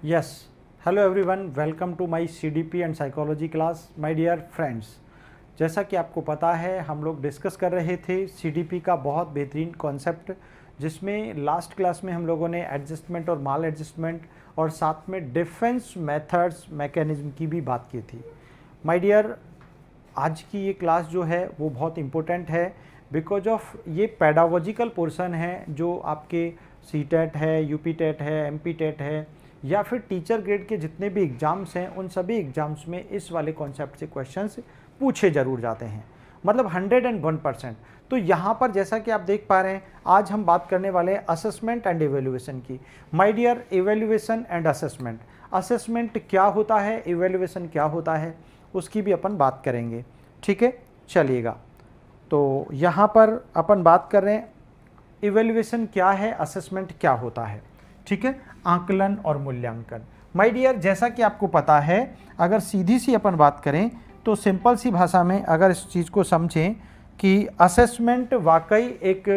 Yes, hello everyone, welcome to my CDP and psychology class, my dear friends। जैसा कि आपको पता है हम लोग डिस्कस कर रहे थे CDP का बहुत बेहतरीन कॉन्सेप्ट, जिसमें लास्ट क्लास में हम लोगों ने एडजस्टमेंट और माल एडजस्टमेंट और साथ में डिफेंस मेथड्स मैकेनिज्म की भी बात की थी। माय डियर, आज की ये क्लास जो है वो बहुत इम्पोर्टेंट है बिकॉज ऑफ ये पेडागोजिकल पोर्शन है जो आपके CTET है, UP TET है, MP TET है या फिर टीचर ग्रेड के जितने भी एग्ज़ाम्स हैं उन सभी एग्ज़ाम्स में इस वाले कॉन्सेप्ट से क्वेश्चंस पूछे ज़रूर जाते हैं, मतलब 101%। तो यहाँ पर जैसा कि आप देख पा रहे हैं आज हम बात करने वाले हैं असेसमेंट एंड इवेल्युएशन की। My dear, evaluation and assessment, assessment क्या होता है, इवेल्युएशन क्या होता है, उसकी भी अपन बात करेंगे। ठीक है, चलिएगा। तो यहाँ पर अपन बात कर रहे हैं इवेल्युएशन क्या है, असेसमेंट क्या होता है। ठीक है, आकलन और मूल्यांकन। माय डियर, जैसा कि आपको पता है अगर सीधी सी अपन बात करें तो सिंपल सी भाषा में अगर इस चीज़ को समझें कि असेसमेंट वाकई एक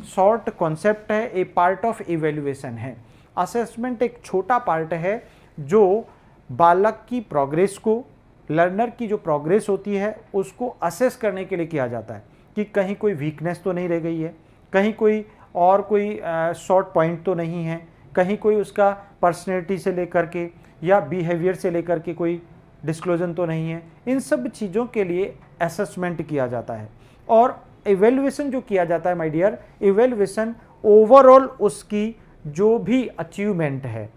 शॉर्ट कॉन्सेप्ट है, ए पार्ट ऑफ इवेल्युएशन है। असेसमेंट एक छोटा पार्ट है जो बालक की प्रोग्रेस को, लर्नर की जो प्रोग्रेस होती है उसको असेस करने के लिए किया जाता है कि कहीं कोई वीकनेस तो नहीं रह गई है, कहीं कोई और कोई शॉर्ट पॉइंट तो नहीं है, कहीं कोई उसका पर्सनैलिटी से लेकर के या बिहेवियर से लेकर के कोई डिस्क्लोजन तो नहीं है। इन सब चीज़ों के लिए असेसमेंट किया जाता है। और इवेल्युएशन जो किया जाता है माय डियर, इवेल्युएशन ओवरऑल उसकी जो भी अचीवमेंट है,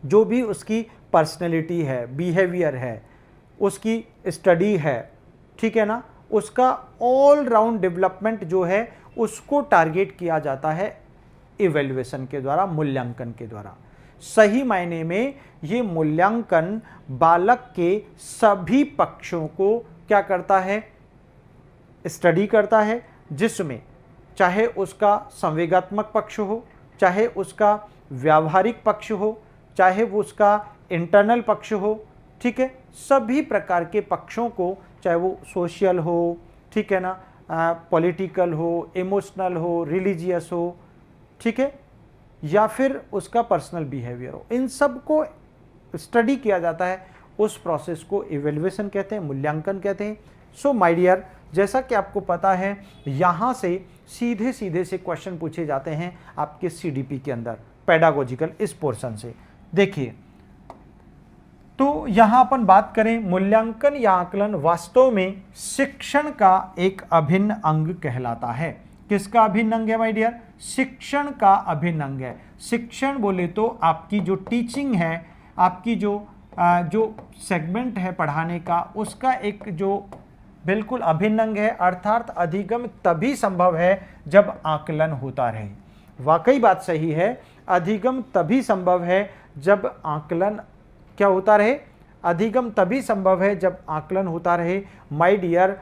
जो भी उसकी पर्सनैलिटी है, बिहेवियर है, उसकी स्टडी है, ठीक है ना, उसका ऑल राउंड डेवलपमेंट जो है उसको टारगेट किया जाता है इवेल्युएशन के द्वारा, मूल्यांकन के द्वारा। सही मायने में ये मूल्यांकन बालक के सभी पक्षों को क्या करता है, स्टडी करता है, जिसमें चाहे उसका संवेगात्मक पक्ष हो, चाहे उसका व्यावहारिक पक्ष हो, चाहे वो उसका इंटरनल पक्ष हो। ठीक है, सभी प्रकार के पक्षों को, चाहे वो सोशल हो, ठीक है ना, पॉलिटिकल हो, इमोशनल हो, रिलीजियस हो, ठीक है, या फिर उसका पर्सनल बिहेवियर हो, इन सब को स्टडी किया जाता है। उस प्रोसेस को इवेल्युएशन कहते हैं, मूल्यांकन कहते हैं। सो माय डियर, जैसा कि आपको पता है यहाँ से सीधे सीधे से क्वेश्चन पूछे जाते हैं आपके CDP के अंदर, पेडागोजिकल इस पोर्शन से। देखिए, तो यहाँ अपन बात करें, मूल्यांकन या आकलन वास्तव में शिक्षण का एक अभिन्न अंग कहलाता है। किसका अभिन्न अंग है माय डियर? शिक्षण का अभिन्न अंग है। शिक्षण बोले तो आपकी जो टीचिंग है, आपकी जो सेगमेंट है पढ़ाने का, उसका एक जो बिल्कुल अभिन्न अंग है। अर्थात अधिगम तभी संभव है जब आकलन होता रहे। वाकई बात सही है, अधिगम तभी संभव है जब आकलन क्या होता रहे, अधिगम तभी संभव है जब आकलन होता रहे। माय डियर,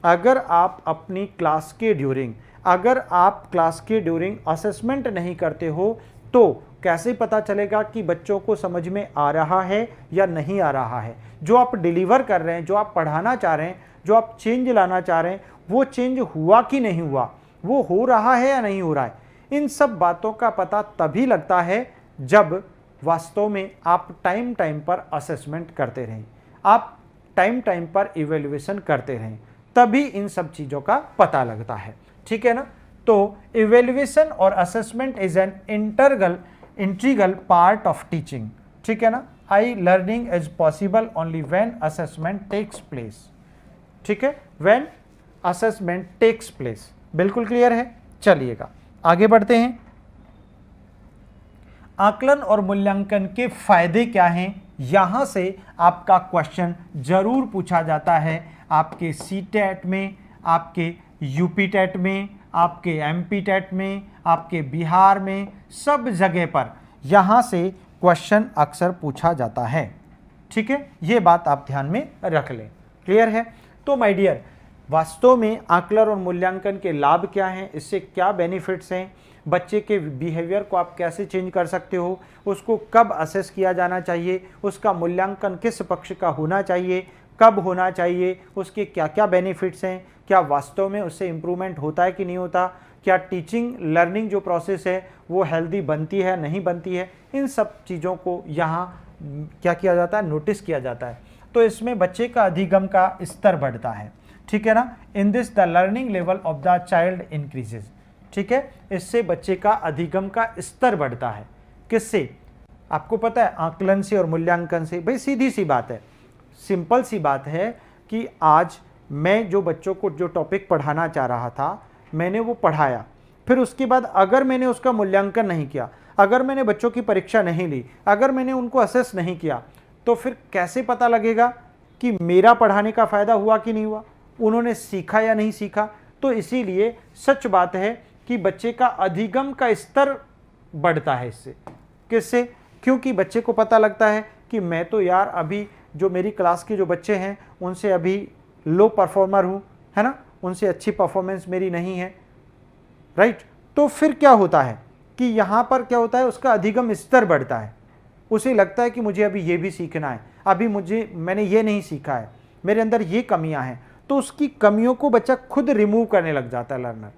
अगर आप अपनी क्लास के ड्यूरिंग, अगर आप क्लास के ड्यूरिंग असेसमेंट नहीं करते हो तो कैसे पता चलेगा कि बच्चों को समझ में आ रहा है या नहीं आ रहा है? जो आप डिलीवर कर रहे हैं, जो आप पढ़ाना चाह रहे हैं, जो आप चेंज लाना चाह रहे हैं, वो चेंज हुआ कि नहीं हुआ, वो हो रहा है या नहीं हो रहा है? इन सब बातों का पता तभी लगता है जब वास्तव में आप टाइम टाइम पर असेसमेंट करते रहें, आप टाइम टाइम पर इवेल्युएशन करते रहें, तभी इन सब चीज़ों का पता लगता है। ठीक है ना? तो इवेल्युएशन और assessment is an integral part of teaching. ठीक है ना? High learning is possible only when assessment takes place. ठीक है, व्हेन असेसमेंट टेक्स प्लेस। बिल्कुल क्लियर है? चलिएगा आगे बढ़ते हैं। आकलन और मूल्यांकन के फायदे क्या हैं, यहां से आपका क्वेश्चन जरूर पूछा जाता है आपके CTET में, आपके UP TET में, आपके MP TET में, आपके बिहार में, सब जगह पर यहां से क्वेश्चन अक्सर पूछा जाता है। ठीक है, ये बात आप ध्यान में रख लें। क्लियर है? तो माय डियर, वास्तव में आकलन और मूल्यांकन के लाभ क्या हैं, इससे क्या बेनिफिट्स हैं, बच्चे के बिहेवियर को आप कैसे चेंज कर सकते हो, उसको कब असेस किया जाना चाहिए, उसका मूल्यांकन किस पक्ष का होना चाहिए, कब होना चाहिए, उसके क्या क्या बेनिफिट्स हैं, क्या वास्तव में उससे इम्प्रूवमेंट होता है कि नहीं होता, क्या टीचिंग लर्निंग जो प्रोसेस है वो हेल्दी बनती है नहीं बनती है, इन सब चीज़ों को यहाँ क्या किया जाता है, नोटिस किया जाता है। तो इसमें बच्चे का अधिगम का स्तर बढ़ता है, ठीक है ना। In this the learning level of the child increases, ठीक है। इससे बच्चे का अधिगम का स्तर बढ़ता है। किससे? आपको पता है, आकलन से और मूल्यांकन से। भाई सीधी सी बात है, सिंपल सी बात है कि आज मैं जो बच्चों को जो टॉपिक पढ़ाना चाह रहा था मैंने वो पढ़ाया, फिर उसके बाद अगर मैंने उसका मूल्यांकन नहीं किया, अगर मैंने बच्चों की परीक्षा नहीं ली, अगर मैंने उनको असेस नहीं किया, तो फिर कैसे पता लगेगा कि मेरा पढ़ाने का फ़ायदा हुआ कि नहीं हुआ, उन्होंने सीखा या नहीं सीखा। तो इसीलिए सच बात है कि बच्चे का अधिगम का स्तर बढ़ता है इससे। किससे? क्योंकि बच्चे को पता लगता है कि मैं तो यार अभी जो मेरी क्लास के जो बच्चे हैं उनसे अभी लो परफॉर्मर हूँ, है ना, उनसे अच्छी परफॉर्मेंस मेरी नहीं है, राइट। तो फिर क्या होता है कि यहाँ पर क्या होता है, उसका अधिगम स्तर बढ़ता है। उसे लगता है कि मुझे अभी ये भी सीखना है, अभी मैंने ये नहीं सीखा है, मेरे अंदर ये कमियां हैं। तो उसकी कमियों को बच्चा खुद रिमूव करने लग जाता है लर्नर,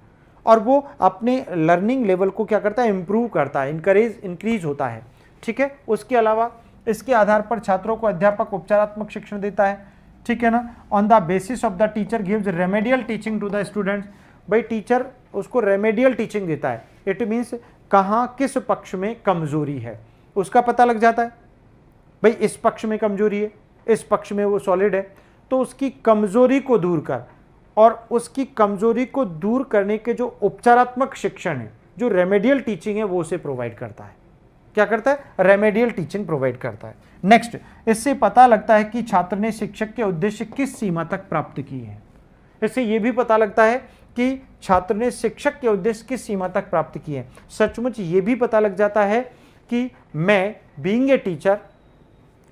और वो अपने लर्निंग लेवल को क्या करता है, इंप्रूव करता है, इंक्रीज होता है, ठीक है। उसके अलावा इसके आधार पर छात्रों को अध्यापक उपचारात्मक शिक्षण देता है, ठीक है ना। On the basis of the teacher gives remedial teaching to the students. भाई टीचर उसको रेमेडियल टीचिंग देता है, इट मीन्स कहाँ किस पक्ष में कमजोरी है उसका पता लग जाता है। भाई इस पक्ष में कमजोरी है, इस पक्ष में वो सॉलिड है, तो उसकी कमजोरी को दूर कर, और उसकी कमजोरी को दूर करने के जो उपचारात्मक शिक्षण है, जो रेमेडियल टीचिंग है, वो उसे प्रोवाइड करता है। क्या करता है? रेमेडियल टीचिंग प्रोवाइड करता है। नेक्स्ट, इससे पता लगता है कि छात्र ने शिक्षक के उद्देश्य किस सीमा तक प्राप्त की है। इससे यह भी पता लगता है कि छात्र ने शिक्षक के उद्देश्य किस सीमा तक प्राप्त किए हैं। सचमुच ये भी पता लग जाता है कि मैं बीइंग ए टीचर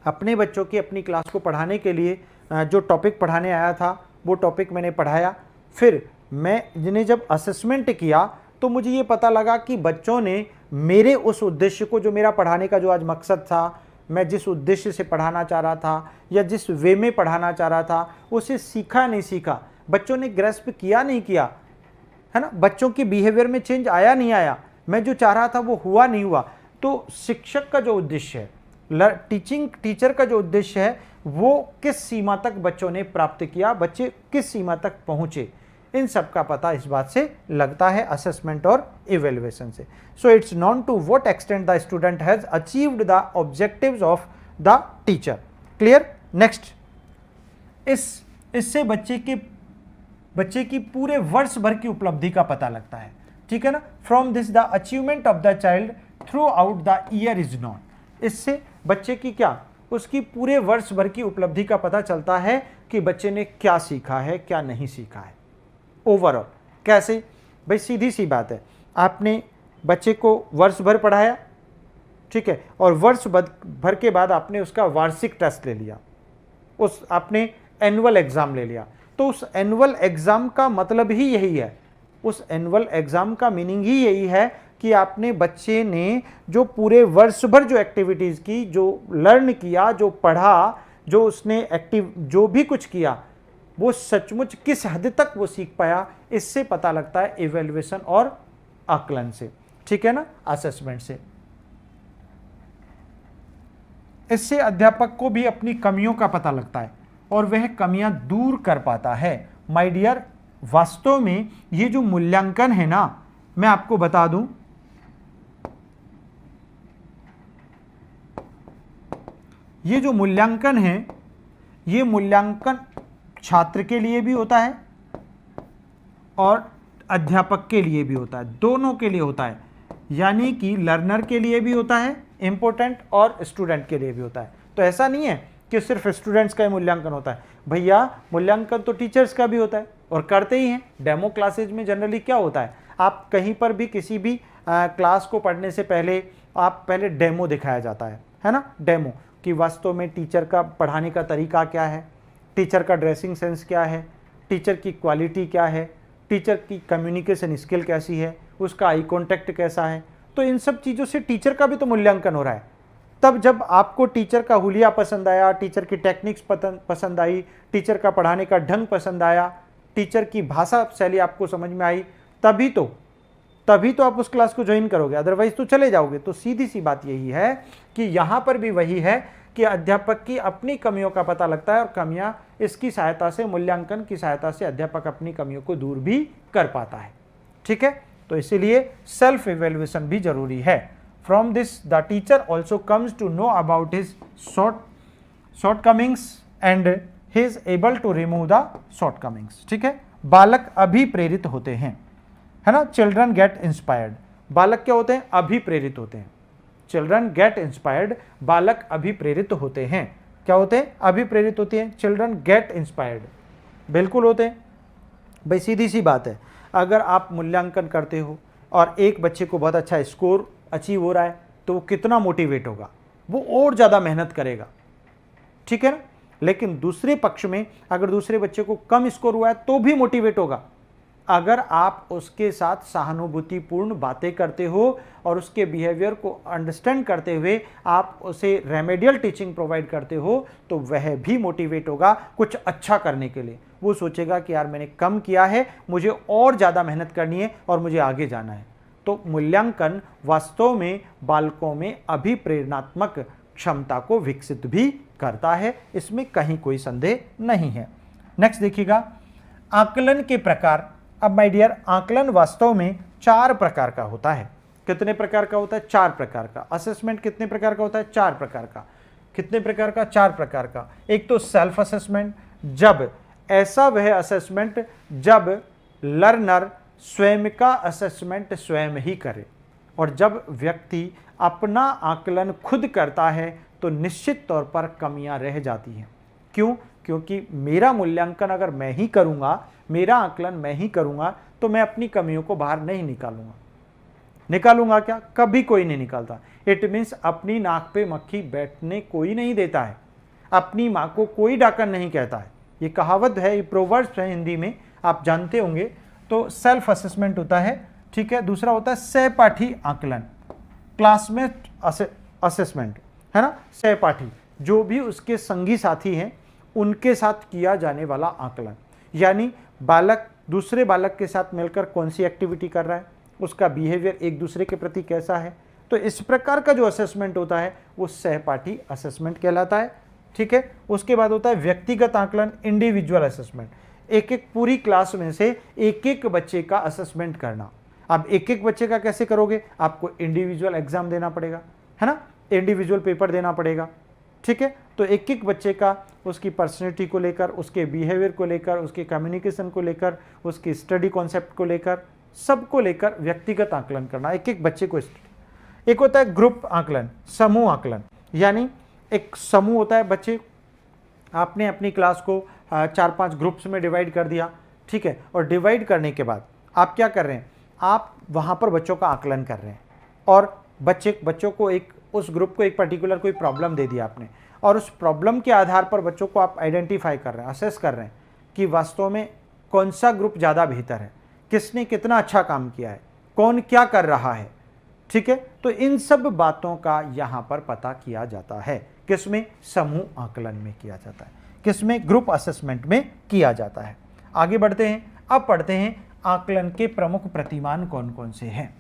अपने बच्चों की अपनी क्लास को पढ़ाने के लिए जो टॉपिक पढ़ाने आया था वो टॉपिक मैंने पढ़ाया, फिर मैं जिन्हें जब असेसमेंट किया तो मुझे ये पता लगा कि बच्चों ने मेरे उस उद्देश्य को, जो मेरा पढ़ाने का जो आज मकसद था, मैं जिस उद्देश्य से पढ़ाना चाह रहा था या जिस वे में पढ़ाना चाह रहा था, उसे सीखा नहीं सीखा, बच्चों ने ग्रेस्प किया नहीं किया, है ना, बच्चों के बिहेवियर में चेंज आया नहीं आया, मैं जो चाह रहा था वो हुआ नहीं हुआ। तो शिक्षक का जो उद्देश्य है, टीचर का जो उद्देश्य है, वो किस सीमा तक बच्चों ने प्राप्त किया, बच्चे किस सीमा तक पहुंचे, इन सब का पता इस बात से लगता है असेसमेंट और इवेल्युएशन से। So it's known to what extent the student has achieved the objectives of the teacher. Clear? Next, इससे बच्चे की पूरे वर्ष भर की उपलब्धि का पता लगता है, ठीक है ना। From this the achievement of the child through out the year is non. इससे बच्चे की क्या, उसकी पूरे वर्ष भर की उपलब्धि का पता चलता है कि बच्चे ने क्या सीखा है, क्या नहीं सीखा है ओवरऑल। कैसे? भाई सीधी सी बात है, आपने बच्चे को वर्ष भर पढ़ाया, ठीक है, और वर्ष भर के बाद आपने उसका वार्षिक टेस्ट ले लिया, आपने एनुअल एग्जाम ले लिया। तो उस एनुअल एग्जाम का मतलब ही यही है, उस एनुअल एग्जाम का मीनिंग ही यही है कि आपने बच्चे ने जो पूरे वर्ष भर जो एक्टिविटीज़ की, जो लर्न किया, जो पढ़ा, जो उसने जो भी कुछ किया, वो सचमुच किस हद तक वो सीख पाया, इससे पता लगता है इवैल्यूएशन और आकलन से, ठीक है ना, असेसमेंट से। इससे अध्यापक को भी अपनी कमियों का पता लगता है और वह कमियां दूर कर पाता है। माय डियर, वास्तव में ये जो मूल्यांकन है ना, मैं आपको बता दूं, ये जो मूल्यांकन है, ये मूल्यांकन छात्र के लिए भी होता है और अध्यापक के लिए भी होता है, दोनों के लिए होता है। यानी कि लर्नर के लिए भी होता है इंपॉर्टेंट और स्टूडेंट के लिए भी होता है। तो ऐसा नहीं है कि सिर्फ स्टूडेंट्स का ही मूल्यांकन होता है, भैया मूल्यांकन तो टीचर्स का भी होता है और करते ही हैं। डेमो क्लासेज में जनरली क्या होता है, आप कहीं पर भी किसी भी क्लास को पढ़ने से पहले आप पहले डेमो दिखाया जाता है ना, डेमो कि वास्तव में टीचर का पढ़ाने का तरीका क्या है, टीचर का ड्रेसिंग सेंस क्या है, टीचर की क्वालिटी क्या है, टीचर की कम्युनिकेशन स्किल कैसी है, उसका आई कॉन्टैक्ट कैसा है। तो इन सब चीज़ों से टीचर का भी तो मूल्यांकन हो रहा है। तब जब आपको टीचर का हुलिया पसंद आया, टीचर की टेक्निक्स पसंद आई, टीचर का पढ़ाने का ढंग पसंद आया, टीचर की भाषा शैली आपको समझ में आई, तभी तो तभी तो आप उस क्लास को ज्वाइन करोगे, अदरवाइज तो चले जाओगे। तो सीधी सी बात यही है कि यहाँ पर भी वही है कि अध्यापक की अपनी कमियों का पता लगता है और कमियां इसकी सहायता से, मूल्यांकन की सहायता से अध्यापक अपनी कमियों को दूर भी कर पाता है। ठीक है, तो इसीलिए सेल्फ इवेल्युएशन भी जरूरी है। From this the teacher also comes to know about his shortcomings and he is able to remove the shortcomings. ठीक है, बालक अभिप्रेरित होते हैं, है ना। चिल्ड्रन गेट इंस्पायर्ड, बालक क्या होते हैं? अभिप्रेरित होते हैं। चिल्ड्रन गेट इंस्पायर्ड, बालक अभिप्रेरित होते हैं। क्या होते हैं? अभिप्रेरित होते हैं। चिल्ड्रन गेट इंस्पायर्ड, बिल्कुल होते हैं। भाई सीधी सी बात है, अगर आप मूल्यांकन करते हो और एक बच्चे को बहुत अच्छा स्कोर अचीव हो रहा है तो वो कितना मोटिवेट होगा, वो और ज़्यादा मेहनत करेगा। ठीक है ना। लेकिन दूसरे पक्ष में अगर दूसरे बच्चे को कम स्कोर हुआ है तो भी मोटिवेट होगा। अगर आप उसके साथ सहानुभूतिपूर्ण बातें करते हो और उसके बिहेवियर को अंडरस्टैंड करते हुए आप उसे रेमेडियल टीचिंग प्रोवाइड करते हो तो वह भी मोटिवेट होगा कुछ अच्छा करने के लिए। वो सोचेगा कि यार मैंने कम किया है, मुझे और ज़्यादा मेहनत करनी है और मुझे आगे जाना है। तो मूल्यांकन वास्तव में बालकों में अभिप्रेरणात्मक क्षमता को विकसित भी करता है, इसमें कहीं कोई संदेह नहीं है। नेक्स्ट देखिएगा, आकलन के प्रकार। अब माय डियर, आकलन वास्तव में 4 प्रकार का होता है। कितने प्रकार का होता है? 4 प्रकार का। असेसमेंट कितने प्रकार का होता है? 4 प्रकार का। कितने प्रकार का? 4 प्रकार का। एक तो सेल्फ असेसमेंट, जब ऐसा वह असेसमेंट जब लर्नर स्वयं का असेसमेंट स्वयं ही करे, और जब व्यक्ति अपना आकलन खुद करता है तो निश्चित तौर पर कमियां रह जाती हैं। क्यों? क्योंकि मेरा मूल्यांकन अगर मैं ही करूंगा, मेरा आकलन मैं ही करूंगा, तो मैं अपनी कमियों को बाहर नहीं निकालूंगा क्या? कभी कोई नहीं निकालता। इट मीन्स अपनी नाक पे मक्खी बैठने कोई नहीं देता है, अपनी माँ को कोई डाकन नहीं कहता है। ये कहावत है, ये प्रोवर्ब्स है हिंदी में, आप जानते होंगे। तो सेल्फ असेसमेंट होता है। ठीक है, दूसरा होता है सहपाठी आकलन, क्लासमेट असेसमेंट, है ना। सहपाठी, जो भी उसके संगी साथी हैं उनके साथ किया जाने वाला आकलन, यानी बालक दूसरे बालक के साथ मिलकर कौन सी एक्टिविटी कर रहा है, उसका बिहेवियर एक दूसरे के प्रति कैसा है। तो इस प्रकार का जो असेसमेंट होता है वो सहपाठी असेसमेंट कहलाता है। ठीक है, उसके बाद होता है व्यक्तिगत आकलन, इंडिविजुअल असेसमेंट। एक एक पूरी क्लास में से एक एक बच्चे का असेसमेंट करना। अब एक एक बच्चे का कैसे करोगे? आपको इंडिविजुअल एग्जाम देना पड़ेगा, है ना, इंडिविजुअल पेपर देना पड़ेगा। ठीक है, तो एक एक बच्चे का उसकी पर्सनैलिटी को लेकर, उसके बिहेवियर को लेकर, उसके कम्युनिकेशन को लेकर, उसकी स्टडी कॉन्सेप्ट को लेकर, सबको लेकर व्यक्तिगत आकलन करना एक एक बच्चे को। एक होता है ग्रुप आकलन, समूह आकलन, यानी एक समूह होता है बच्चे, आपने अपनी क्लास को 4-5 ग्रुप्स में डिवाइड कर दिया। ठीक है, और डिवाइड करने के बाद आप क्या कर रहे हैं? आप वहाँ पर बच्चों का आकलन कर रहे हैं और बच्चों को उस ग्रुप को एक पर्टिकुलर कोई प्रॉब्लम दे दिया आपने, और उस प्रॉब्लम के आधार पर बच्चों को आप आइडेंटिफाई कर रहे हैं, असेस कर रहे हैं कि वास्तव में कौन सा ग्रुप ज़्यादा बेहतर है, किसने कितना अच्छा काम किया है, कौन क्या कर रहा है। ठीक है, तो इन सब बातों का यहाँ पर पता किया जाता है। किसमें? समूह आकलन में किया जाता है। किसमें? ग्रुप असेसमेंट में किया जाता है। आगे बढ़ते हैं, अब पढ़ते हैं आकलन के प्रमुख प्रतिमान कौन कौन से हैं।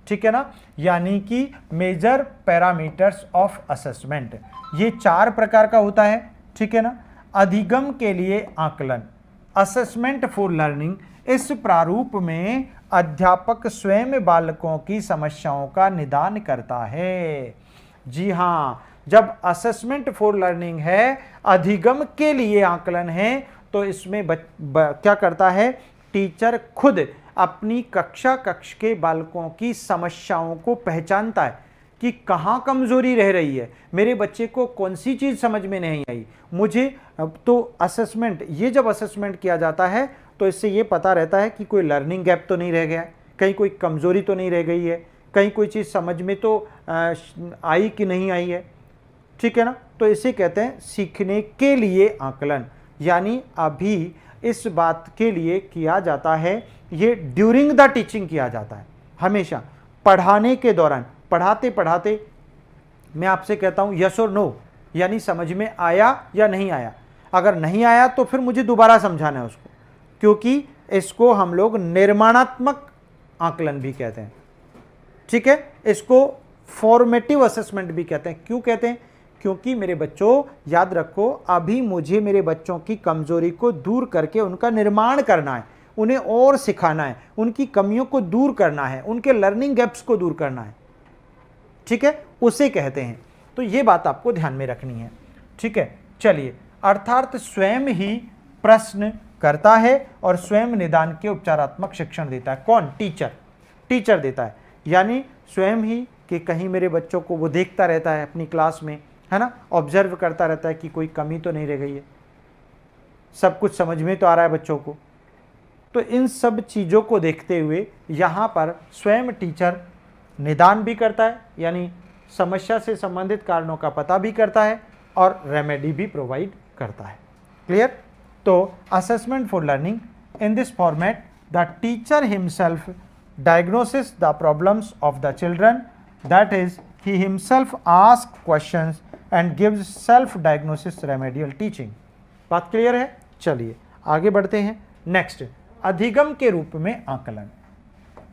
ठीक है ना, यानी कि मेजर पैरामीटर्स ऑफ असेसमेंट, ये 4 प्रकार का होता है। ठीक है ना। अधिगम के लिए आकलन, असेसमेंट फॉर लर्निंग, इस प्रारूप में अध्यापक स्वयं बालकों की समस्याओं का निदान करता है। जी हाँ, जब असेसमेंट फॉर लर्निंग है, अधिगम के लिए आकलन है, तो इसमें क्या करता है? टीचर खुद अपनी कक्ष के बालकों की समस्याओं को पहचानता है कि कहाँ कमजोरी रह रही है, मेरे बच्चे को कौन सी चीज़ समझ में नहीं आई मुझे। तो असेसमेंट, ये जब असेसमेंट किया जाता है तो इससे ये पता रहता है कि कोई लर्निंग गैप तो नहीं रह गया है, कहीं कोई कमजोरी तो नहीं रह गई है, कहीं कोई चीज़ समझ में तो आई कि नहीं आई है। ठीक है ना, तो इसे कहते हैं सीखने के लिए आकलन, यानी अभी इस बात के लिए किया जाता है, ये ड्यूरिंग द टीचिंग किया जाता है, हमेशा पढ़ाने के दौरान। पढ़ाते पढ़ाते मैं आपसे कहता हूँ यस और नो, यानी समझ में आया या नहीं आया। अगर नहीं आया तो फिर मुझे दोबारा समझाना है उसको, क्योंकि इसको हम लोग निर्माणात्मक आकलन भी कहते हैं। ठीक है, इसको फॉर्मेटिव असेसमेंट भी कहते हैं। क्यों कहते हैं? क्योंकि मेरे बच्चों याद रखो, अभी मुझे मेरे बच्चों की कमजोरी को दूर करके उनका निर्माण करना है, उन्हें और सिखाना है, उनकी कमियों को दूर करना है, उनके लर्निंग गैप्स को दूर करना है, ठीक है, उसे कहते हैं। तो ये बात आपको ध्यान में रखनी है, ठीक है। चलिए, अर्थात स्वयं ही प्रश्न करता है और स्वयं निदान के उपचारात्मक शिक्षण देता है। कौन? टीचर। टीचर देता है, यानी स्वयं ही कि कहीं मेरे बच्चों को वो देखता रहता है अपनी क्लास में, है ना, ऑब्जर्व करता रहता है कि कोई कमी तो नहीं रह गई है, सब कुछ समझ में तो आ रहा है बच्चों को। तो इन सब चीज़ों को देखते हुए यहाँ पर स्वयं टीचर निदान भी करता है, यानी समस्या से संबंधित कारणों का पता भी करता है और रेमेडी भी प्रोवाइड करता है। क्लियर? तो assessment for learning in this format, the teacher himself diagnoses the problems of the children, that is he himself asks questions and gives self diagnosis remedial teaching। बात क्लियर है? चलिए आगे बढ़ते हैं। नेक्स्ट, अधिगम के रूप में आकलन।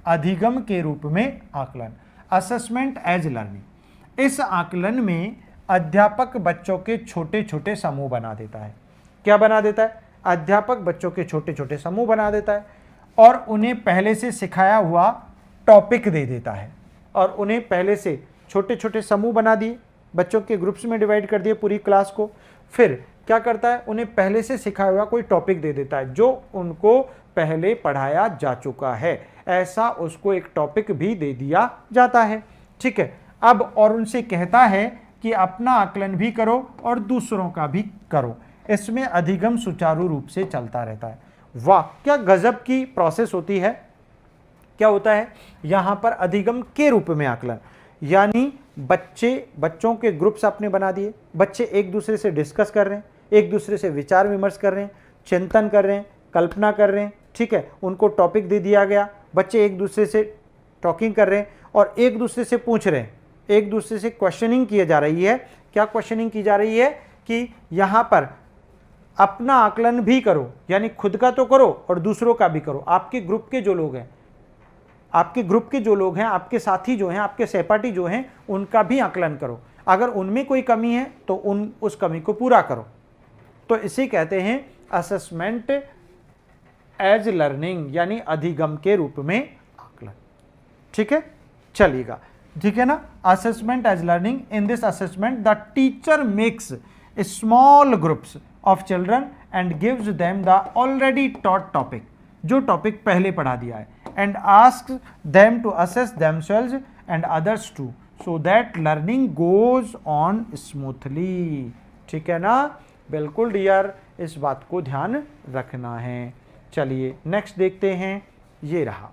अधिगम के रूप में आकलन, असेसमेंट एज लर्निंग। इस आकलन में अध्यापक बच्चों के छोटे छोटे समूह बना देता है। क्या बना देता है? अध्यापक बच्चों के छोटे छोटे समूह बना देता है और उन्हें पहले से सिखाया हुआ टॉपिक दे देता है, और उन्हें पहले से छोटे छोटे समूह बना दिए, बच्चों के ग्रुप्स में डिवाइड कर दिए पूरी क्लास को। फिर क्या करता है? उन्हें पहले से सिखाया हुआ कोई टॉपिक दे देता है जो उनको पहले पढ़ाया जा चुका है, ऐसा उसको एक टॉपिक भी दे दिया जाता है, ठीक है। अब और उनसे कहता है कि अपना आकलन भी करो और दूसरों का भी करो। इसमें अधिगम सुचारू रूप से चलता रहता है। वाह, क्या गजब की प्रोसेस होती है। क्या होता है यहाँ पर? अधिगम के रूप में आकलन, यानी बच्चों के ग्रुप्स आपने बना दिए, बच्चे एक दूसरे से डिस्कस कर रहे हैं, एक दूसरे से विचार विमर्श कर रहे हैं, चिंतन कर रहे हैं, कल्पना कर रहे हैं, ठीक है। उनको टॉपिक दे दिया गया, बच्चे एक दूसरे से टॉकिंग कर रहे हैं और एक दूसरे से पूछ रहे हैं, एक दूसरे से क्वेश्चनिंग की जा रही है। क्या क्वेश्चनिंग की जा रही है? कि यहाँ पर अपना आकलन भी करो, यानी खुद का तो करो और दूसरों का भी करो। आपके ग्रुप के जो लोग हैं, आपके ग्रुप के जो लोग हैं, आपके साथी जो हैं, आपके सहपाठी जो हैं, उनका भी आकलन करो। अगर उनमें कोई कमी है तो उस कमी को पूरा करो। तो इसे कहते हैं असेसमेंट एज लर्निंग, यानी अधिगम के रूप में आकलन, ठीक है। चलिएगा, ठीक है ना। Assessment as learning, in this assessment the teacher makes small groups of children and gives them the already taught topic, जो टॉपिक पहले पढ़ा दिया है, and asks them to assess themselves and others too, so that learning goes on smoothly। ठीक है ना, बिल्कुल dear, इस बात को ध्यान रखना है। चलिए नेक्स्ट देखते हैं, ये रहा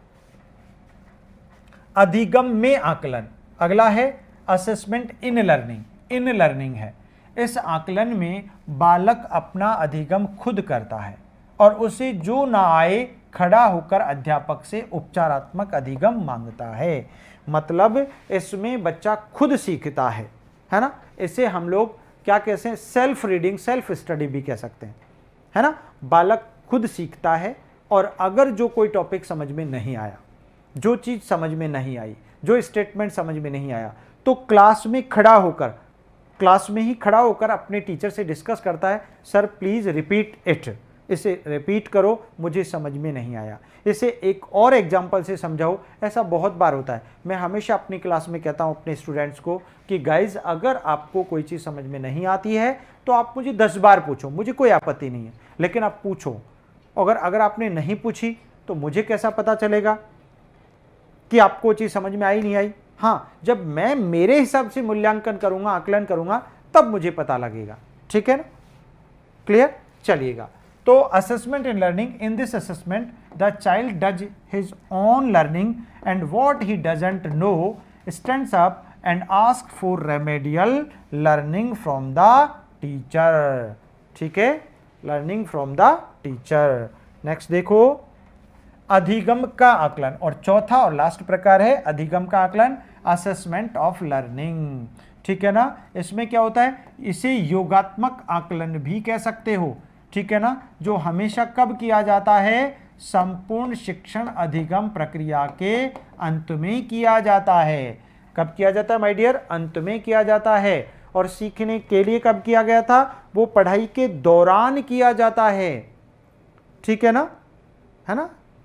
अधिगम में आकलन। अगला है assessment in learning. In learning है, इस आकलन में बालक अपना अधिगम खुद करता है और उसे जो ना आए खड़ा होकर अध्यापक से उपचारात्मक अधिगम मांगता है। मतलब इसमें बच्चा खुद सीखता है ना। इसे हम लोग क्या कहते हैं? सेल्फ रीडिंग, सेल्फ स्टडी भी कह सकते हैं, है ना। बालक खुद सीखता है और अगर जो कोई टॉपिक समझ में नहीं आया, जो चीज़ समझ में नहीं आई, जो स्टेटमेंट समझ में नहीं आया, तो क्लास में ही खड़ा होकर अपने टीचर से डिस्कस करता है, सर प्लीज़ रिपीट इट, इसे रिपीट करो, मुझे समझ में नहीं आया, इसे एक और एग्जाम्पल से समझाओ। ऐसा बहुत बार होता है। मैं हमेशा अपनी क्लास में कहता हूँ अपने स्टूडेंट्स को कि गाइज, अगर आपको कोई चीज़ समझ में नहीं आती है तो आप मुझे 10 बार पूछो, मुझे कोई आपत्ति नहीं है, लेकिन आप पूछो। अगर आपने नहीं पूछी तो मुझे कैसा पता चलेगा कि आपको चीज़ समझ में आई नहीं आई? हाँ, जब मैं मेरे हिसाब से मूल्यांकन करूंगा, आकलन करूंगा, तब मुझे पता लगेगा, ठीक है ना। क्लियर? चलिएगा, तो assessment in learning, in this assessment the child does his own learning and what he doesn't know stands up and ask for remedial learning from the teacher. ठीक है, learning from the teacher. Next देखो, अधिगम का आकलन, और चौथा और last प्रकार है अधिगम का आकलन, असेसमेंट ऑफ लर्निंग। ठीक है ना। इसमें क्या होता है? इसे योगात्मक आकलन भी कह सकते हो, ठीक है ना, जो हमेशा कब किया जाता है? संपूर्ण शिक्षण अधिगम प्रक्रिया के अंत में किया जाता है। कब किया जाता है माय डियर? अंत में किया जाता है। और सीखने के लिए कब किया गया था? वो पढ़ाई के दौरान किया जाता है, ठीक है ना,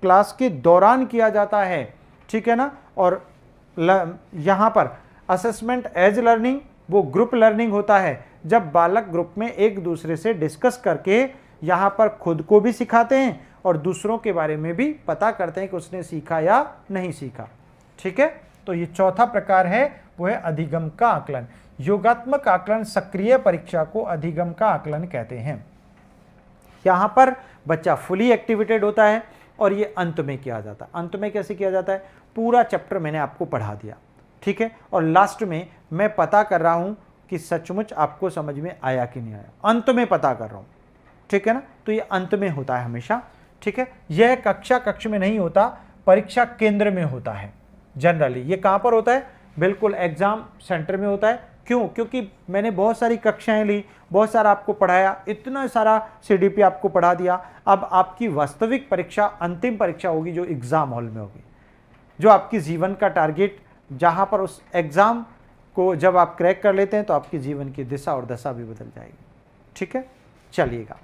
क्लास के दौरान किया जाता है, ठीक है ना। और यहां पर असेसमेंट एज लर्निंग, वो ग्रुप लर्निंग होता है जब बालक ग्रुप में एक दूसरे से डिस्कस करके यहां पर खुद को भी सिखाते हैं और दूसरों के बारे में भी पता करते हैं कि उसने सीखा या नहीं सीखा, ठीक है। तो ये चौथा प्रकार है, वो है अधिगम का आकलन। योगात्मक आकलन सक्रिय परीक्षा को अधिगम का आकलन कहते हैं। यहां पर बच्चा फुली एक्टिवेटेड होता है और ये अंत में किया जाता है। अंत में कैसे किया जाता है? पूरा चैप्टर मैंने आपको पढ़ा दिया, ठीक है, और लास्ट में मैं पता कर रहा हूं कि सचमुच आपको समझ में आया कि नहीं आया, अंत में पता कर रहा हूं, ठीक है ना। तो ये अंत में होता है हमेशा, ठीक है। यह कक्ष में नहीं होता, परीक्षा केंद्र में होता है जनरली। ये कहां पर होता है? बिल्कुल एग्जाम सेंटर में होता है। क्यों? क्योंकि मैंने बहुत सारी कक्षाएं ली, बहुत सारा आपको पढ़ाया, इतना सारा सीडीपी आपको पढ़ा दिया। अब आपकी वास्तविक परीक्षा, अंतिम परीक्षा होगी जो एग्जाम हॉल में होगी, जो आपकी जीवन का टारगेट, जहां पर उस एग्जाम को जब आप क्रैक कर लेते हैं तो आपकी जीवन की दिशा और दशा भी बदल जाएगी, ठीक है। चलिएगा,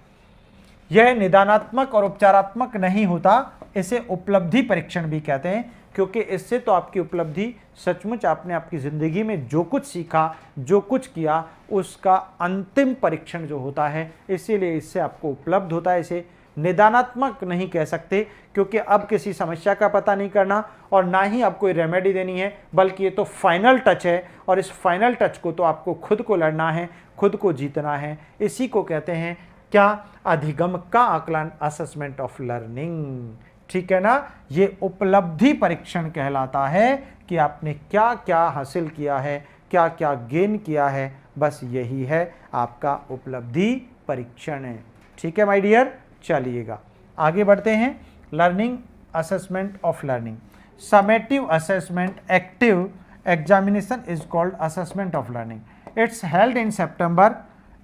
यह निदानात्मक और उपचारात्मक नहीं होता, इसे उपलब्धि परीक्षण भी कहते हैं, क्योंकि इससे तो आपकी उपलब्धि सचमुच आपने आपकी जिंदगी में जो कुछ सीखा, जो कुछ किया, उसका अंतिम परीक्षण जो होता है, इसीलिए इससे आपको उपलब्ध होता है। इसे निदानात्मक नहीं कह सकते, क्योंकि अब किसी समस्या का पता नहीं करना और ना ही अब कोई रेमेडी देनी है, बल्कि ये तो फाइनल टच है और इस फाइनल टच को तो आपको खुद को लड़ना है, खुद को जीतना है। इसी को कहते हैं क्या? अधिगम का आकलन, असेसमेंट ऑफ लर्निंग, ठीक है ना। ये उपलब्धि परीक्षण कहलाता है कि आपने क्या क्या हासिल किया है, क्या क्या गेन किया है, बस यही है आपका उपलब्धि परीक्षण है, ठीक है माय डियर। चलिएगा आगे बढ़ते हैं। Learning assessment of learning, summative assessment active examination is called assessment of learning. It's held in September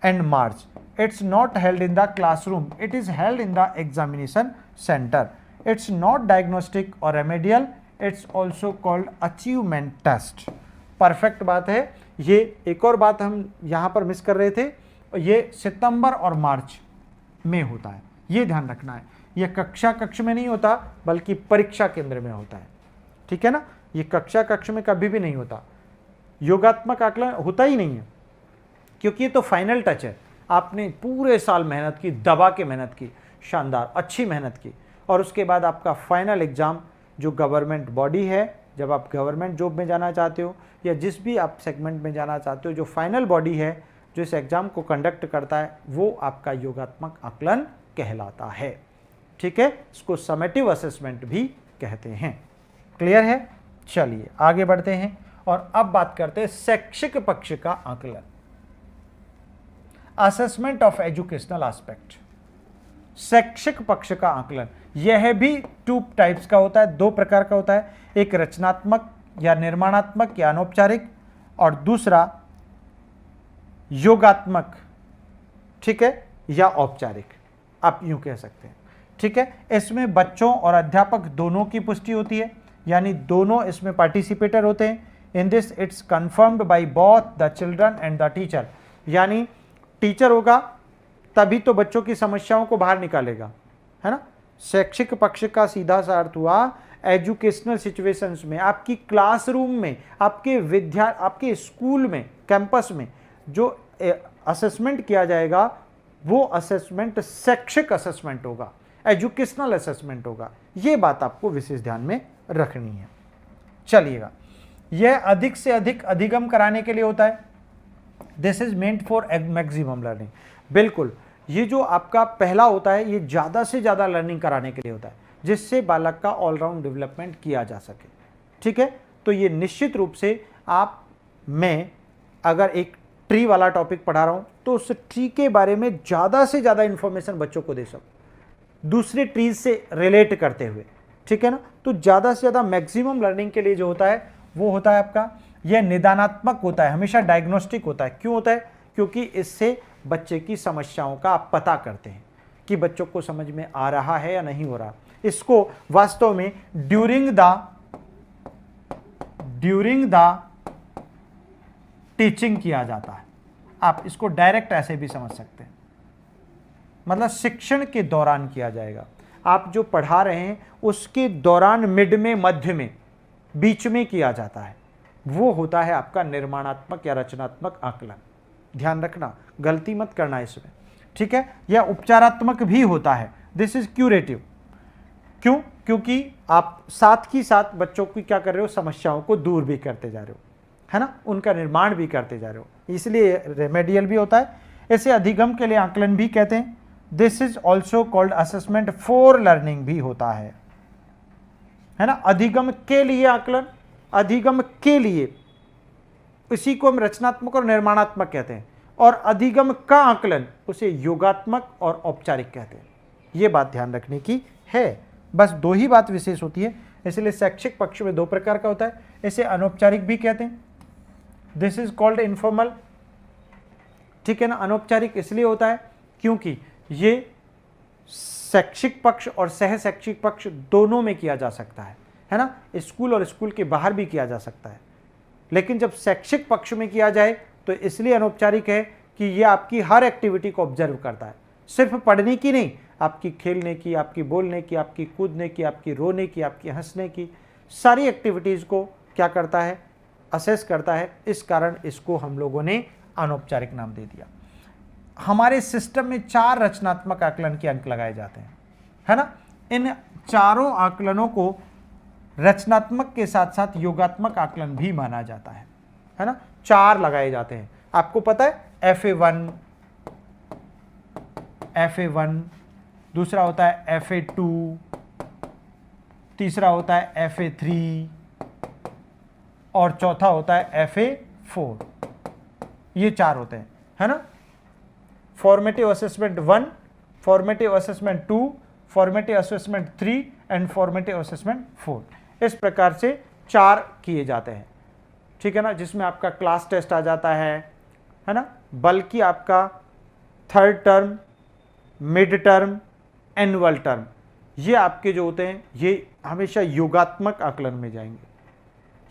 and March. It's not held in the classroom, it is held in the examination center. It's not diagnostic or remedial, it's also called achievement test. Perfect बात है। ये एक और बात हम यहाँ पर miss कर रहे थे, ये सितंबर और मार्च में होता है, ये ध्यान रखना है। ये कक्ष में नहीं होता, बल्कि परीक्षा केंद्र में होता है, ठीक है ना। ये कक्ष में कभी भी नहीं होता, योगात्मक आकलन होता ही नहीं है, क्योंकि ये तो फाइनल टच है। आपने पूरे साल मेहनत की, दबा के मेहनत की, शानदार अच्छी मेहनत की, और उसके बाद आपका फाइनल एग्ज़ाम जो गवर्नमेंट बॉडी है, जब आप गवर्नमेंट जॉब में जाना चाहते हो या जिस भी आप सेगमेंट में जाना चाहते हो, जो फाइनल बॉडी है जो इस एग्ज़ाम को कंडक्ट करता है, वो आपका योगात्मक आकलन कहलाता है, ठीक है। इसको समेटिव असेसमेंट भी कहते हैं। क्लियर है? चलिए आगे बढ़ते हैं और अब बात करते हैं शैक्षिक पक्ष का आकलन, असेसमेंट ऑफ एजुकेशनल एस्पेक्ट। शैक्षिक पक्ष का आकलन यह भी 2 टाइप्स का होता है, 2 प्रकार का होता है। एक रचनात्मक या निर्माणात्मक या अनौपचारिक, और दूसरा योगात्मक, ठीक है, या औपचारिक, आप यूं कह सकते हैं, ठीक है। इसमें बच्चों और अध्यापक दोनों की पुष्टि होती है, यानी दोनों इसमें पार्टिसिपेटर होते हैं। In this it's confirmed by both the children and the teacher, यानी टीचर होगा तभी तो बच्चों की समस्याओं को बाहर निकालेगा, है ना। शैक्षिक पक्ष का सीधा सा अर्थ हुआ एजुकेशनल सिचुएशंस में, आपकी क्लासरूम में, आपके स्कूल में, कैंपस में जो असेसमेंट किया जाएगा, वो असेसमेंट शैक्षिक असेसमेंट होगा, एजुकेशनल असेसमेंट होगा। ये बात आपको विशेष ध्यान में रखनी है। चलिएगा, यह अधिक से अधिक अधिगम कराने के लिए होता है। This is meant for maximum learning. बिल्कुल, ये जो आपका पहला होता है, ये ज़्यादा से ज़्यादा लर्निंग कराने के लिए होता है, जिससे बालक का ऑलराउंड डेवलपमेंट किया जा सके, ठीक है। तो ये निश्चित रूप से मैं अगर एक ट्री वाला टॉपिक पढ़ा रहा हूँ तो उस ट्री के बारे में ज़्यादा से ज़्यादा इंफॉर्मेशन बच्चों को दे सकूँ, दूसरे ट्रीज से रिलेट करते हुए, ठीक है ना। तो ज़्यादा से ज़्यादा मैक्सिमम लर्निंग के लिए जो होता है वो होता है आपका, यह निदानात्मक होता है, हमेशा डायग्नोस्टिक होता है। क्यों होता है? क्योंकि इससे बच्चे की समस्याओं का आप पता करते हैं कि बच्चों को समझ में आ रहा है या नहीं हो रहा। इसको वास्तव में ड्यूरिंग द टीचिंग किया जाता है। आप इसको डायरेक्ट ऐसे भी समझ सकते हैं, मतलब शिक्षण के दौरान किया जाएगा। आप जो पढ़ा रहे हैं उसके दौरान, मिड में, मध्य में, बीच में किया जाता है, वो होता है आपका निर्माणात्मक या रचनात्मक आकलन। ध्यान रखना, गलती मत करना इसमें, ठीक है। यह उपचारात्मक भी होता है, दिस इज क्यूरेटिव। क्यों? क्योंकि आप साथ ही साथ बच्चों की क्या कर रहे हो, समस्याओं को दूर भी करते जा रहे हो, है ना, उनका निर्माण भी करते जा रहे हो, इसलिए रेमेडियल भी होता है। इसे अधिगम के लिए आकलन भी कहते हैं। This is also called assessment for learning भी होता है ना। अधिगम के लिए आकलन, अधिगम के लिए, इसी को हम रचनात्मक और निर्माणात्मक कहते हैं। और अधिगम का आकलन उसे योगात्मक और औपचारिक कहते हैं। यह बात ध्यान रखने की है, बस दो ही बात विशेष होती है, इसलिए शैक्षिक पक्ष में दो प्रकार का होता है। इसे अनौपचारिक भी कहते हैं, दिस इज कॉल्ड इनफॉर्मल, ठीक है ना। अनौपचारिक इसलिए होता है क्योंकि ये शैक्षिक पक्ष और सह शैक्षिक पक्ष दोनों में किया जा सकता है ना। स्कूल और स्कूल के बाहर भी किया जा सकता है, लेकिन जब शैक्षिक पक्ष में किया जाए तो इसलिए अनौपचारिक है कि ये आपकी हर एक्टिविटी को ऑब्जर्व करता है, सिर्फ पढ़ने की नहीं, आपकी खेलने की, आपकी बोलने की, आपकी कूदने की, आपकी रोने की, आपकी हंसने की, सारी एक्टिविटीज़ को क्या करता है, असेस करता है। इस कारण इसको हम लोगों ने अनौपचारिक नाम दे दिया। हमारे सिस्टम में 4 रचनात्मक आकलन के अंक लगाए जाते हैं, है ना। इन चारों आकलनों को रचनात्मक के साथ साथ योगात्मक आकलन भी माना जाता है ना। 4 लगाए जाते हैं, आपको पता है, FA1, दूसरा होता है FA2, तीसरा होता है FA3 और चौथा होता है FA4। ये 4 होते हैं, है ना। Formative assessment 1, formative assessment 2, formative assessment 3 and formative assessment 4। इस प्रकार से 4 किए जाते हैं, ठीक है ना, जिसमें आपका क्लास टेस्ट आ जाता है ना। बल्कि आपका third term, mid term, annual term, ये आपके जो होते हैं ये हमेशा योगात्मक आकलन में जाएंगे,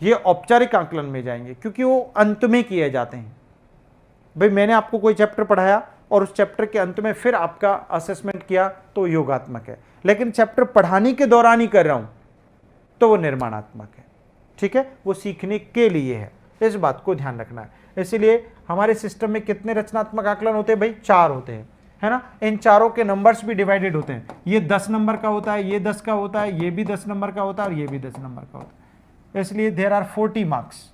ये औपचारिक आकलन में जाएंगे, क्योंकि वो अंत में किए जाते हैं। भाई मैंने आपको कोई चैप्टर पढ़ाया और उस चैप्टर के अंत में फिर आपका असेसमेंट किया तो योगात्मक है, लेकिन चैप्टर पढ़ाने के दौरान ही कर रहा हूं तो वो निर्माणात्मक है, ठीक है, वो सीखने के लिए है। इस बात को ध्यान रखना है। इसलिए हमारे सिस्टम में कितने रचनात्मक आकलन होते हैं भाई? 4 होते हैं, है ना। इन चारों के नंबर्स भी डिवाइडेड होते हैं, ये 10 नंबर का होता है, ये 10 का होता है, ये भी 10 नंबर का होता है और ये भी 10 नंबर का होता है, इसलिए देयर आर 40 मार्क्स,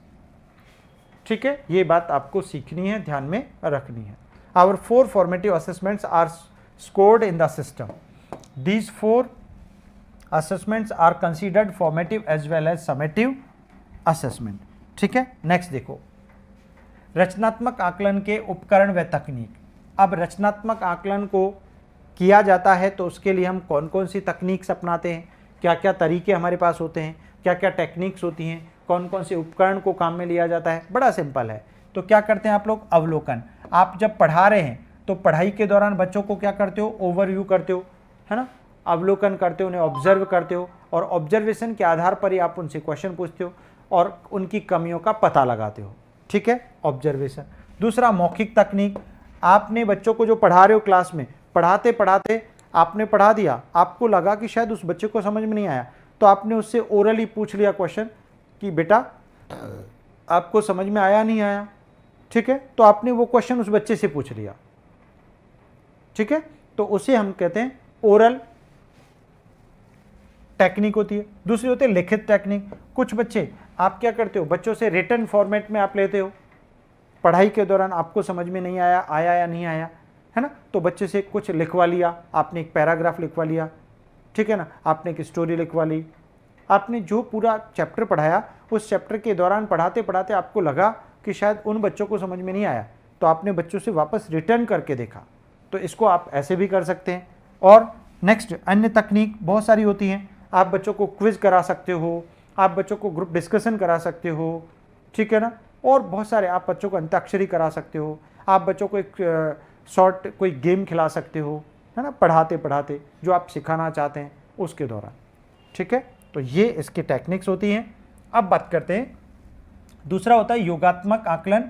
ठीक है। ये बात आपको सीखनी है, ध्यान में रखनी है। Our 4 formative assessments are scored in the system. These 4 assessments are considered formative as well as summative assessment, ठीक है। नेक्स्ट देखो, रचनात्मक आकलन के उपकरण व तकनीक। अब रचनात्मक आकलन को किया जाता है तो उसके लिए हम कौन कौन सी तकनीक्स अपनाते हैं, क्या क्या तरीके हमारे पास होते हैं, क्या क्या टेक्निक्स होती हैं, कौन कौन से उपकरण को काम में लिया जाता है। बड़ा सिंपल है। तो क्या करते हैं आप लोग? अवलोकन। आप जब पढ़ा रहे हैं तो पढ़ाई के दौरान बच्चों को क्या करते हो? ओवरव्यू करते हो, है ना, अवलोकन करते हो, उन्हें ऑब्जर्व करते हो और ऑब्जर्वेशन के आधार पर ही आप उनसे क्वेश्चन पूछते हो और उनकी कमियों का पता लगाते हो, ठीक है, ऑब्जर्वेशन। दूसरा, मौखिक तकनीक। आपने बच्चों को जो पढ़ा रहे हो क्लास में, पढ़ाते पढ़ाते आपने पढ़ा दिया, आपको लगा कि शायद उस बच्चे को समझ में नहीं आया, तो आपने उससे ओरली पूछ लिया क्वेश्चन कि बेटा आपको समझ में आया नहीं आया, ठीक है, तो आपने वो क्वेश्चन उस बच्चे से पूछ लिया, ठीक है, तो उसे हम कहते हैं ओरल टेक्निक होती है। दूसरी होती है लिखित टेक्निक। कुछ बच्चे, आप क्या करते हो, बच्चों से रिटन फॉर्मेट में आप लेते हो, पढ़ाई के दौरान आपको समझ में नहीं आया, आया या नहीं आया, है ना, तो बच्चे से कुछ लिखवा लिया, आपने एक पैराग्राफ लिखवा लिया, ठीक है ना, आपने एक स्टोरी लिखवा ली, आपने जो पूरा चैप्टर पढ़ाया उस चैप्टर के दौरान पढ़ाते पढ़ाते आपको लगा कि शायद उन बच्चों को समझ में नहीं आया, तो आपने बच्चों से वापस रिटर्न करके देखा। तो इसको आप ऐसे भी कर सकते हैं। और नेक्स्ट, अन्य तकनीक बहुत सारी होती हैं। आप बच्चों को क्विज करा सकते हो, आप बच्चों को ग्रुप डिस्कशन करा सकते हो, ठीक है ना, और बहुत सारे, आप बच्चों को अंताक्षरी करा सकते हो, आप बच्चों को एक शॉर्ट कोई गेम खिला सकते हो, है ना, पढ़ाते पढ़ाते जो आप सिखाना चाहते हैं, उसके दौरान। ठीक है, तो ये इसकी टेक्निक्स होती हैं। अब बात करते हैं, दूसरा होता है योगात्मक आकलन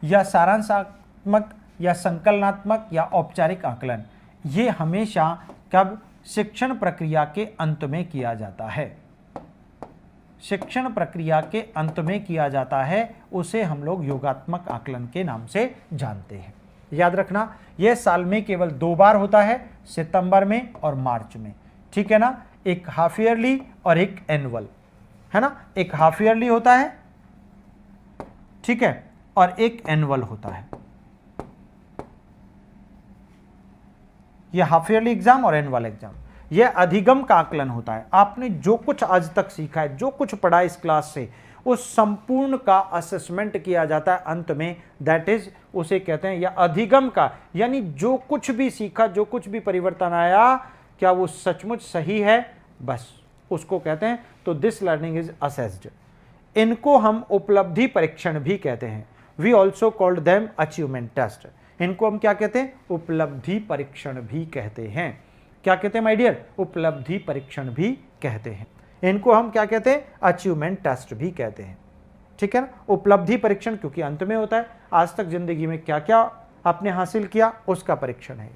या सारांशात्मक या संकलनात्मक या औपचारिक आकलन। ये हमेशा कब शिक्षण प्रक्रिया के अंत में किया जाता है, शिक्षण प्रक्रिया के अंत में किया जाता है, उसे हम लोग योगात्मक आकलन के नाम से जानते हैं। याद रखना, यह साल में केवल 2 बार होता है, सितंबर में और मार्च में। ठीक है ना, एक हाफ ईयरली और एक एनुअल, है ना, एक हाफ ईयरली होता है, ठीक है, और एक एनुअल होता है। यह हाफ ईयरली एग्जाम और एनुअल एग्जाम, यह अधिगम का आकलन होता है। आपने जो कुछ आज तक सीखा है, जो कुछ पढ़ा इस क्लास से, उस संपूर्ण का असेसमेंट किया जाता है अंत में, दैट इज उसे कहते हैं या अधिगम का, यानी जो कुछ भी सीखा, जो कुछ भी परिवर्तन आया, क्या वो सचमुच सही है, बस उसको कहते हैं। तो दिस लर्निंग इज असेस्ड। इनको हम उपलब्धि परीक्षण भी कहते हैं। We also called them achievement test. इनको हम क्या कहते हैं, उपलब्धि परीक्षण भी कहते हैं। क्या कहते हैं माय डियर, उपलब्धि परीक्षण भी कहते हैं। इनको हम क्या कहते हैं, अचीवमेंट टेस्ट भी कहते हैं। ठीक है ना, उपलब्धि परीक्षण क्योंकि अंत में होता है, आज तक जिंदगी में क्या क्या आपने हासिल किया उसका परीक्षण है।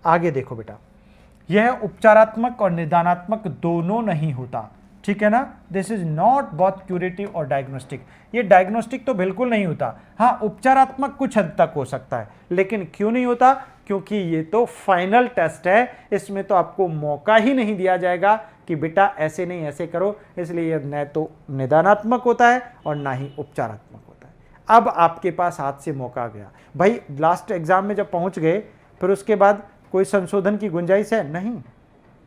आगे देखो बेटा, यह उपचारात्मक और निदानात्मक दोनों नहीं होता। ठीक है ना, this is not both curative और डायग्नोस्टिक। ये डायग्नोस्टिक तो बिल्कुल नहीं होता, हाँ उपचारात्मक कुछ हद तक हो सकता है, लेकिन क्यों नहीं होता, क्योंकि ये तो फाइनल टेस्ट है। इसमें तो आपको मौका ही नहीं दिया जाएगा कि बेटा ऐसे नहीं ऐसे करो, इसलिए ये न तो निदानात्मक होता है और ना ही उपचारात्मक होता है। अब आपके पास हाथ से मौका गया भाई, लास्ट एग्जाम में जब पहुंच गए फिर उसके बाद कोई संशोधन की गुंजाइश है नहीं,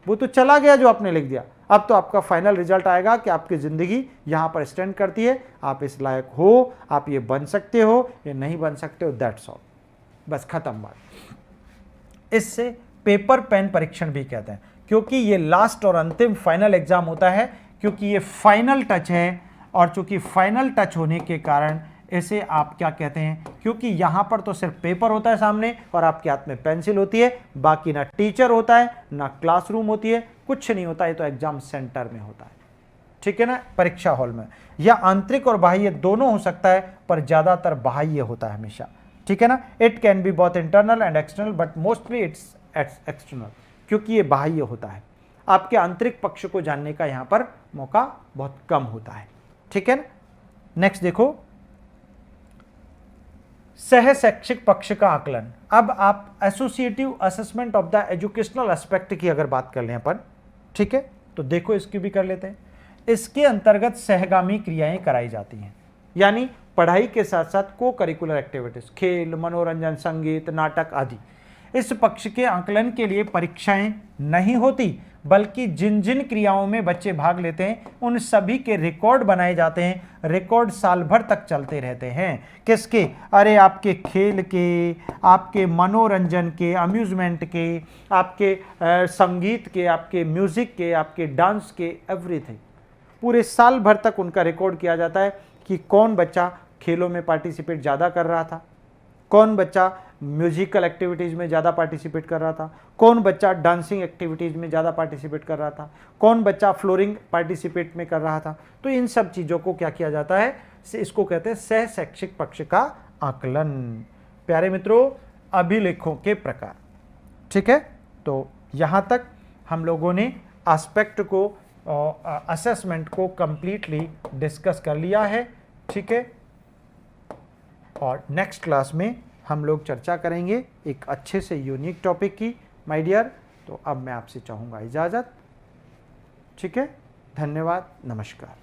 वो तो चला गया जो आपने लिख दिया। अब तो आपका फाइनल रिजल्ट आएगा कि आपकी ज़िंदगी यहाँ पर स्टैंड करती है, आप इस लायक हो, आप ये बन सकते हो, ये नहीं बन सकते हो, दैट्स ऑल, बस खत्म बात। इससे पेपर पेन परीक्षण भी कहते हैं, क्योंकि ये लास्ट और अंतिम फाइनल एग्जाम होता है, क्योंकि ये फाइनल टच है। और चूंकि फाइनल टच होने के कारण इसे आप क्या कहते हैं, क्योंकि यहाँ पर तो सिर्फ पेपर होता है सामने और आपके हाथ में पेंसिल होती है, बाकी ना टीचर होता है ना क्लासरूम होती है, कुछ नहीं होता है, तो एग्जाम सेंटर में होता है। ठीक है ना, परीक्षा हॉल में। या आंतरिक और बाह्य दोनों हो सकता है, पर ज़्यादातर बाह्य होता है हमेशा। ठीक है ना, it can be both internal and external, but mostly it's external, क्योंकि ये बाह्य होता है। आपके आंतरिक पक्ष को जानने का यहाँ पर मौका बहुत कम होता है। ठीक है ना, नेक्स्ट देखो, सह शैक्षिक पक्ष का आकलन। अब आप associative assessment of the educational aspect की अगर बात कर लें अपन, ठीक है, तो देखो इसकी भी कर लेते हैं। इसके अंतर्गत सहगामी क्रियाएं कराई जाती हैं, यानी पढ़ाई के साथ साथ को करिकुलर एक्टिविटीज, खेल, मनोरंजन, संगीत, नाटक आदि। इस पक्ष के आकलन के लिए परीक्षाएं नहीं होती, बल्कि जिन जिन क्रियाओं में बच्चे भाग लेते हैं उन सभी के रिकॉर्ड बनाए जाते हैं। रिकॉर्ड साल भर तक चलते रहते हैं। किसके, अरे आपके खेल के, आपके मनोरंजन के, अम्यूजमेंट के, आपके संगीत के, आपके म्यूजिक के, आपके डांस के, एवरीथिंग। पूरे साल भर तक उनका रिकॉर्ड किया जाता है कि कौन बच्चा खेलों में पार्टिसिपेट ज़्यादा कर रहा था, कौन बच्चा म्यूजिकल एक्टिविटीज़ में ज़्यादा पार्टिसिपेट कर रहा था, कौन बच्चा डांसिंग एक्टिविटीज़ में ज़्यादा पार्टिसिपेट कर रहा था, कौन बच्चा फ्लोरिंग पार्टिसिपेट में कर रहा था। तो इन सब चीज़ों को क्या किया जाता है, इसको कहते हैं सह शैक्षिक पक्ष का आकलन। प्यारे मित्रों, अभिलेखों के प्रकार। ठीक है, तो यहाँ तक हम लोगों ने एस्पेक्ट को, असेसमेंट को कंप्लीटली डिस्कस कर लिया है। ठीक है, और नेक्स्ट क्लास में हम लोग चर्चा करेंगे एक अच्छे से यूनिक टॉपिक की माय डियर। तो अब मैं आपसे चाहूँगा इजाज़त। ठीक है, धन्यवाद, नमस्कार।